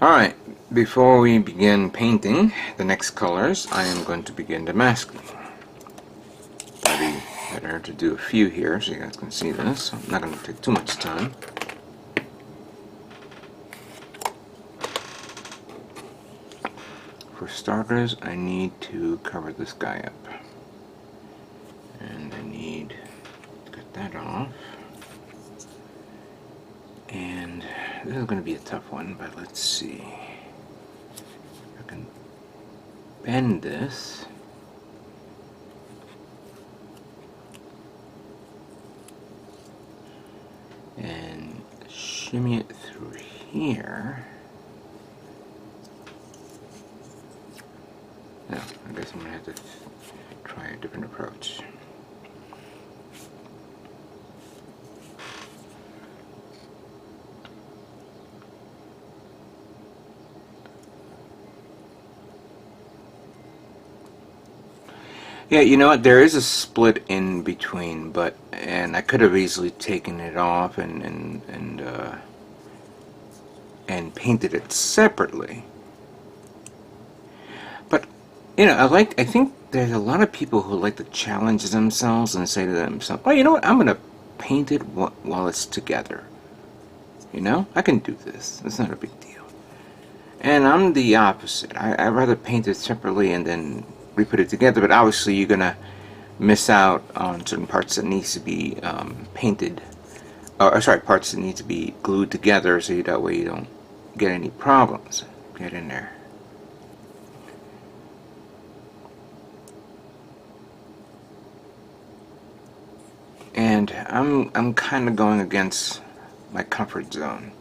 Alright, before we begin painting the next colors, I am going to begin demasking. Probably better to do a few here so you guys can see this. I'm not going to take too much time. For starters, I need to cover this guy up. And I need to cut that off. And this is going to be a tough one, but let's see. I can bend this. And shimmy it through here. No, I guess I'm going to have to try a different approach. Yeah, you know what? There is a split in between, and I could have easily taken it off and painted it separately. But you know, I think there's a lot of people who like to challenge themselves and say to themselves, "Oh, you know what? I'm gonna paint it while it's together. You know, I can do this. It's not a big deal." And I'm the opposite. I'd rather paint it separately and then re-put it together, but obviously you're gonna miss out on certain parts that needs to be painted, or sorry, parts that need to be glued together, so that way you don't get any problems. Get in there. And I'm kind of going against my comfort zone.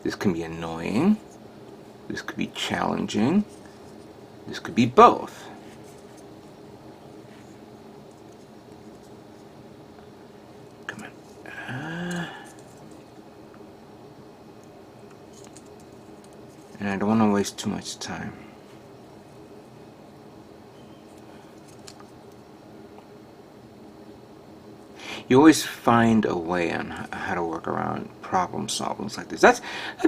This can be annoying. This could be challenging. This could be both. Come on. And I don't want to waste too much time. You always find a way on how to work around problem solvings like this. I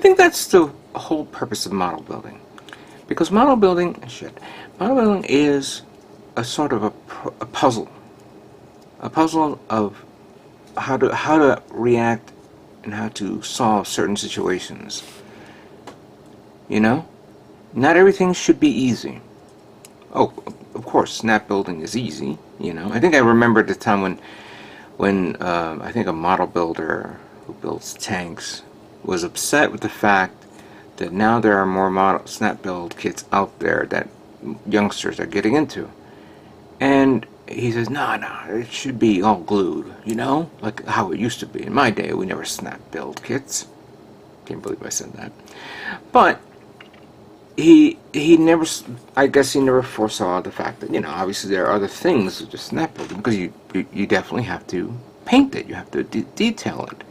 think that's the whole purpose of model building. Because model building is a sort of a puzzle of how to react and how to solve certain situations. You know, not everything should be easy. Oh, of course, snap building is easy. You know, I think I remember the time when I think a model builder who builds tanks was upset with the fact that now there are more snap build kits out there that youngsters are getting into, and he says, no, it should be all glued, you know, like how it used to be. In my day, we never snap build kits. Can't believe I said that. But he never, I guess he never foresaw the fact that, you know, obviously there are other things to just snap building, because you definitely have to paint it, you have to detail it,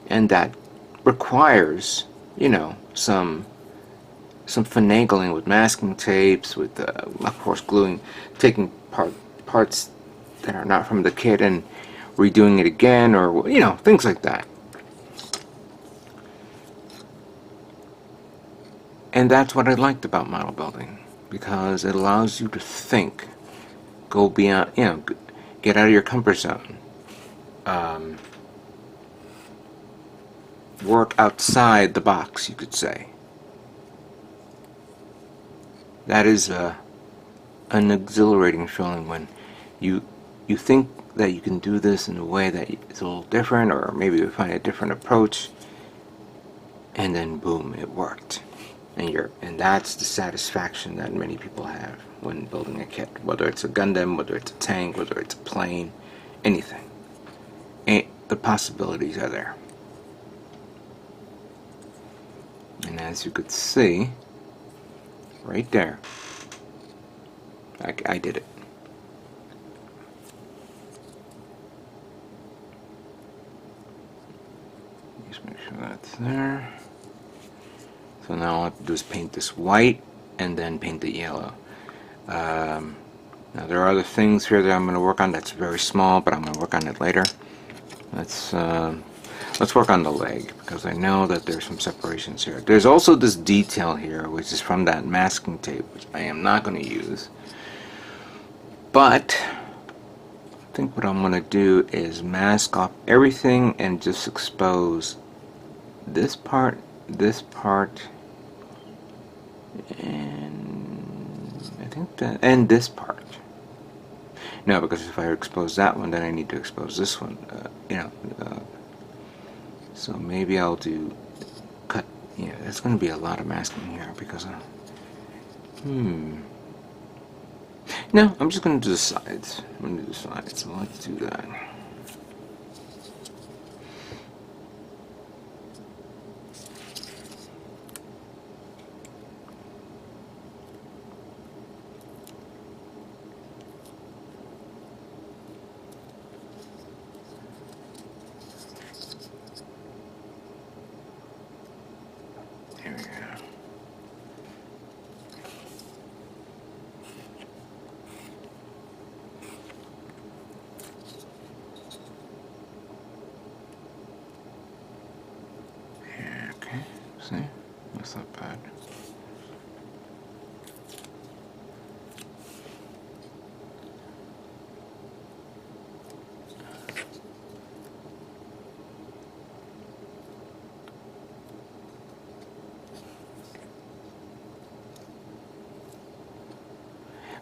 and that requires, you know, some finagling with masking tapes, with of course gluing, taking parts that are not from the kit and redoing it again, or you know, things like that. And that's what I liked about model building, because it allows you to think, go beyond, you know, get out of your comfort zone, work outside the box, you could say. That is an exhilarating feeling when you think that you can do this in a way that is a little different, or maybe you find a different approach, and then boom, it worked. And that's the satisfaction that many people have when building a kit, whether it's a Gundam, whether it's a tank, whether it's a plane, anything. And the possibilities are there. And as you could see, right there, I did it. Just make sure that's there. So now all I have to do is paint this white and then paint the yellow. Now there are other things here that I'm going to work on that's very small, but I'm going to work on it later. Let's let's work on the leg, because I know that there's some separations here. There's also this detail here, which is from that masking tape, which I am not going to use. But I think what I'm going to do is mask off everything and just expose this part, and I think that, and this part. No, because if I expose that one, then I need to expose this one. So maybe I'll do cut. Yeah, there's going to be a lot of masking here because No, I'm just going to do the sides. I'm going to do the sides. So let's do that. There we go. Okay, see? That's not bad.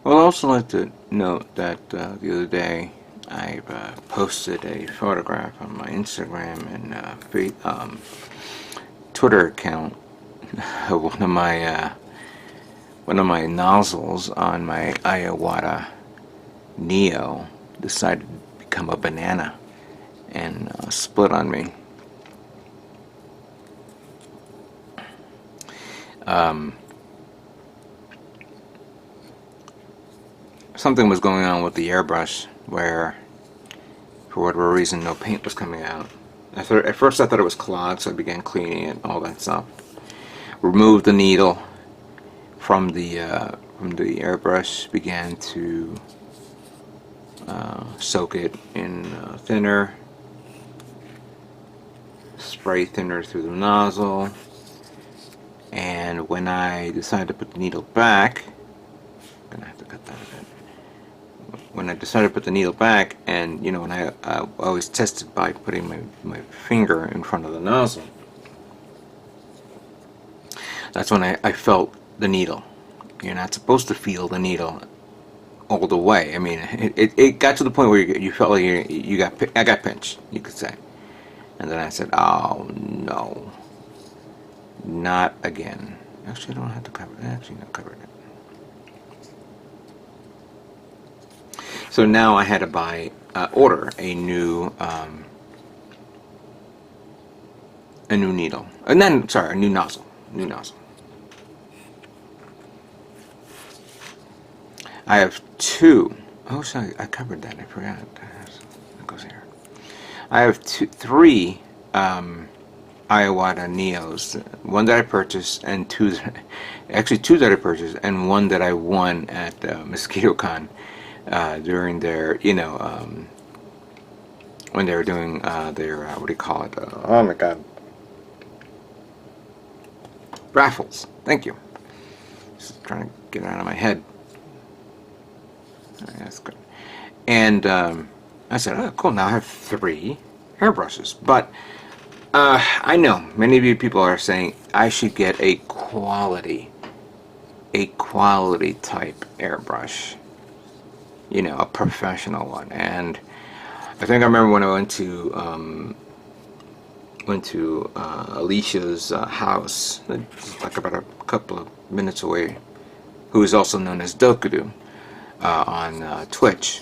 Well, I'd also like to note that the other day I posted a photograph on my Instagram and Twitter account of one of my nozzles on my Iowata Neo decided to become a banana and split on me. Something was going on with the airbrush where, for whatever reason, no paint was coming out. At first I thought it was clogged, so I began cleaning it, all that stuff. Removed the needle from the airbrush, began to soak it in thinner, spray thinner through the nozzle, and when I decided to put the needle back, I'm gonna have to cut that a bit. When I decided to put the needle back, and when I always tested by putting my finger in front of the nozzle, that's when I felt the needle. You're not supposed to feel the needle all the way. I mean, it got to the point where you felt like I got pinched, you could say. And then I said, oh no, not again. Actually, I don't have to cover it. Actually, not cover it. So now I had to order a new needle, and then a new nozzle. I have two. Oh, sorry, I covered that. I forgot. That goes here. I have three Iowata Neos. One that I purchased, and two that I purchased, and one that I won at MosquitoCon. During their, when they were doing their, what do you call it? Oh my God. Raffles. Thank you. Just trying to get it out of my head. Right, that's good. And I said, oh, cool, now I have 3 hairbrushes. But I know many of you people are saying I should get a quality type airbrush. A professional one. And I think I remember when I went to Alicia's house, like about a couple of minutes away, who is also known as Dokudu on Twitch.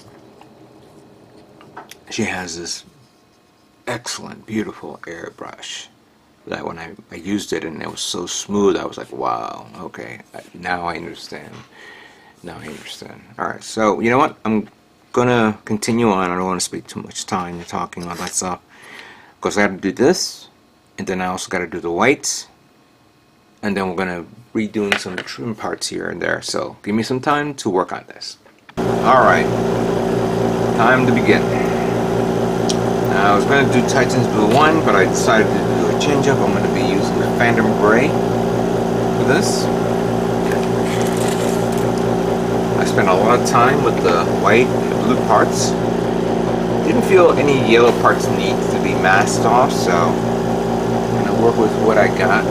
She has this excellent, beautiful airbrush that when I used it and it was so smooth, I was like, wow, okay, now I understand. Alright, so you know what? I'm gonna continue on. I don't want to spend too much time talking all that stuff, because I have to do this, and then I also got to do the whites, and then we're gonna redoing some trim parts here and there. So give me some time to work on this. Alright, time to begin. I was going to do Titan's Blue 1, but I decided to do a change up. I'm going to be using the Phantom Gray for this. I spent a lot of time with the white and the blue parts. Didn't feel any yellow parts need to be masked off, so I'm going to work with what I got.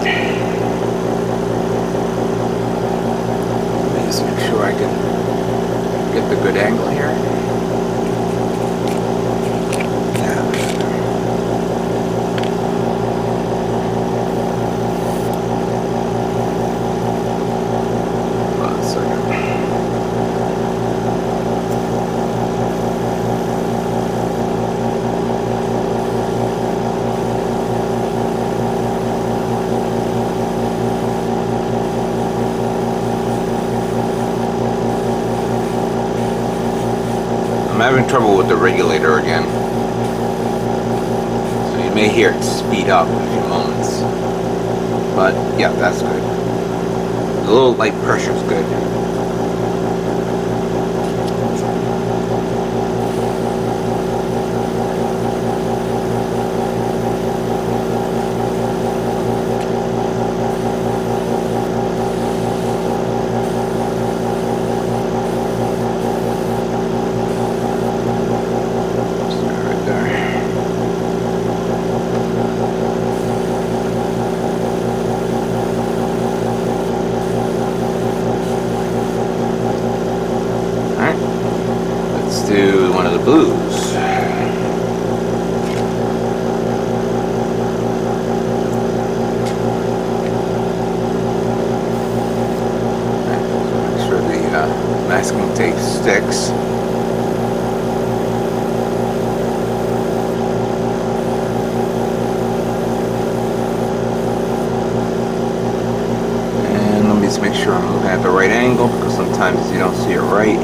Let me just make sure I can get the good angle here. I'm having trouble with the regulator again, so you may hear it speed up in a few moments, but yeah, that's good. A little light pressure is good. Do one of the blues. Make sure the masking tape sticks. And let me just make sure I'm looking at the right angle, because sometimes you don't see it right.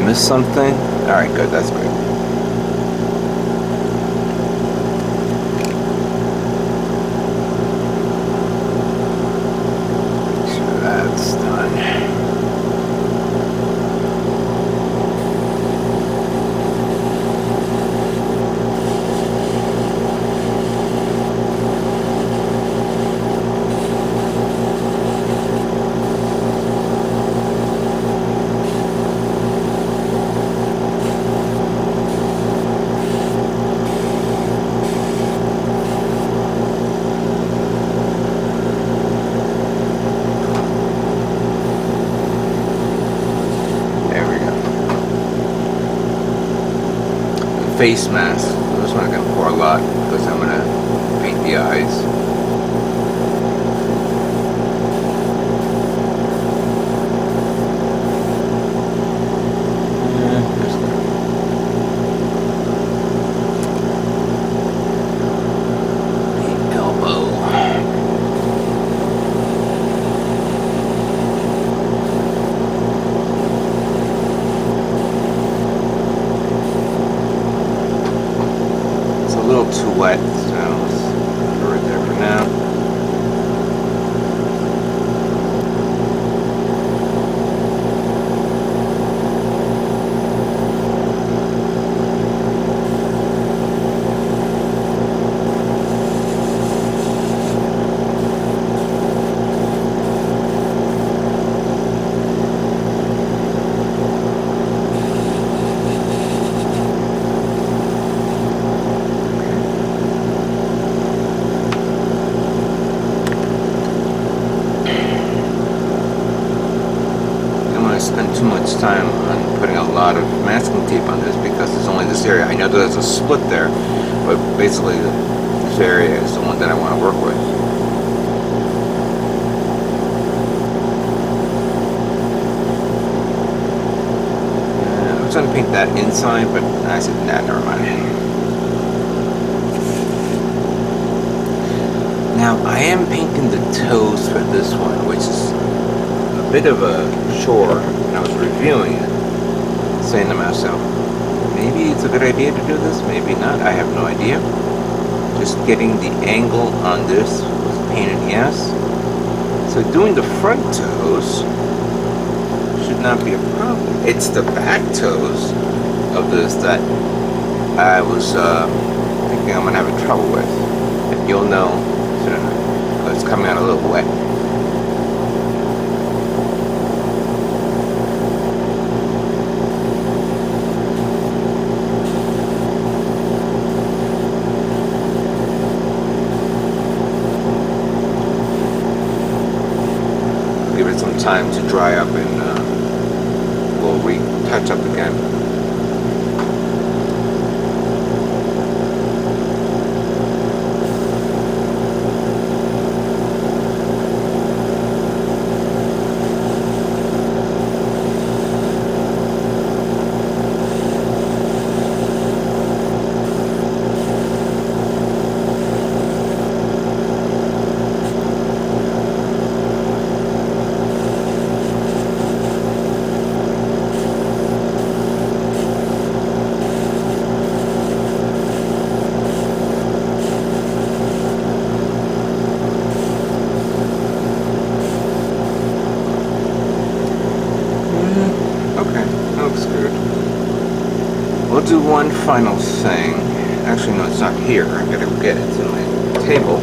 Miss something? Alright, good, that's good. Make sure that's done. Face mask. This one I'm going to pour a lot because I'm going to paint the eyes. Too wet, so let's put it right there for now. Spend too much time on putting a lot of masking tape on this because there's only this area. I know there's a split there, but basically this area is the one that I want to work with. I was going to paint that inside, but I said, nah, never mind. Now I am painting the toes for this one, which is a bit of a chore. When I was reviewing it, saying to myself, maybe it's a good idea to do this, maybe not, I have no idea. Just getting the angle on this was a pain in the ass. So doing the front toes should not be a problem. It's the back toes of this that I was thinking I'm gonna have trouble with. And you'll know soon enough. It's coming out a little wet. Give it some time to dry up and we'll retouch up again. We'll do one final thing. Actually, no, it's not here. I gotta go get it. It's in my table.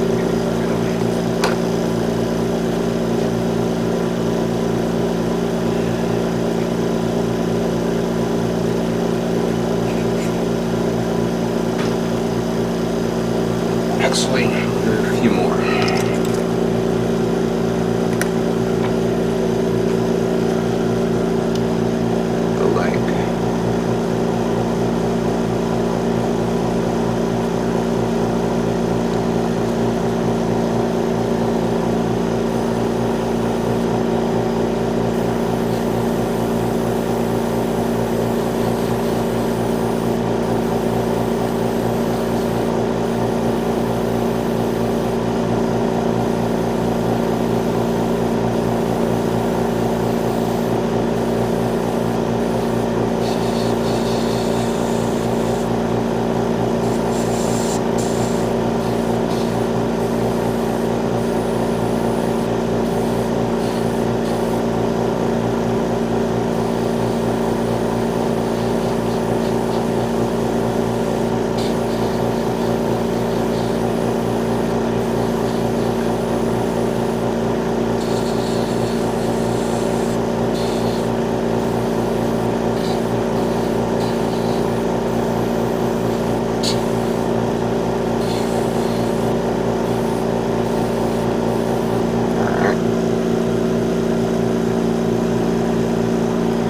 Actually, there are a few more.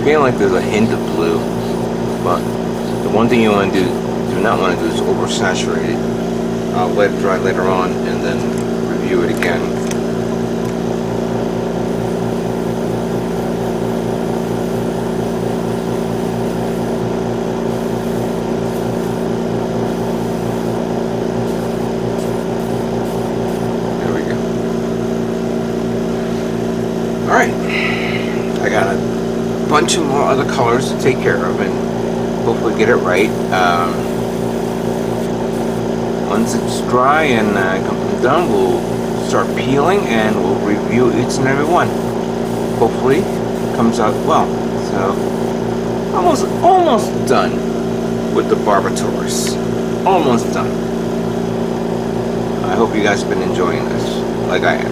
Feeling like there's a hint of blue, but the one thing you want to do not want to do is oversaturate it. I'll let it dry later on and then review it again. There we go. Alright, I got it. Bunch of more other colors to take care of and hopefully get it right. Once it's dry and done, we'll start peeling and we'll review each and every one. Hopefully it comes out well. So almost done with the Barbataurus. Almost done. I hope you guys have been enjoying this like I am.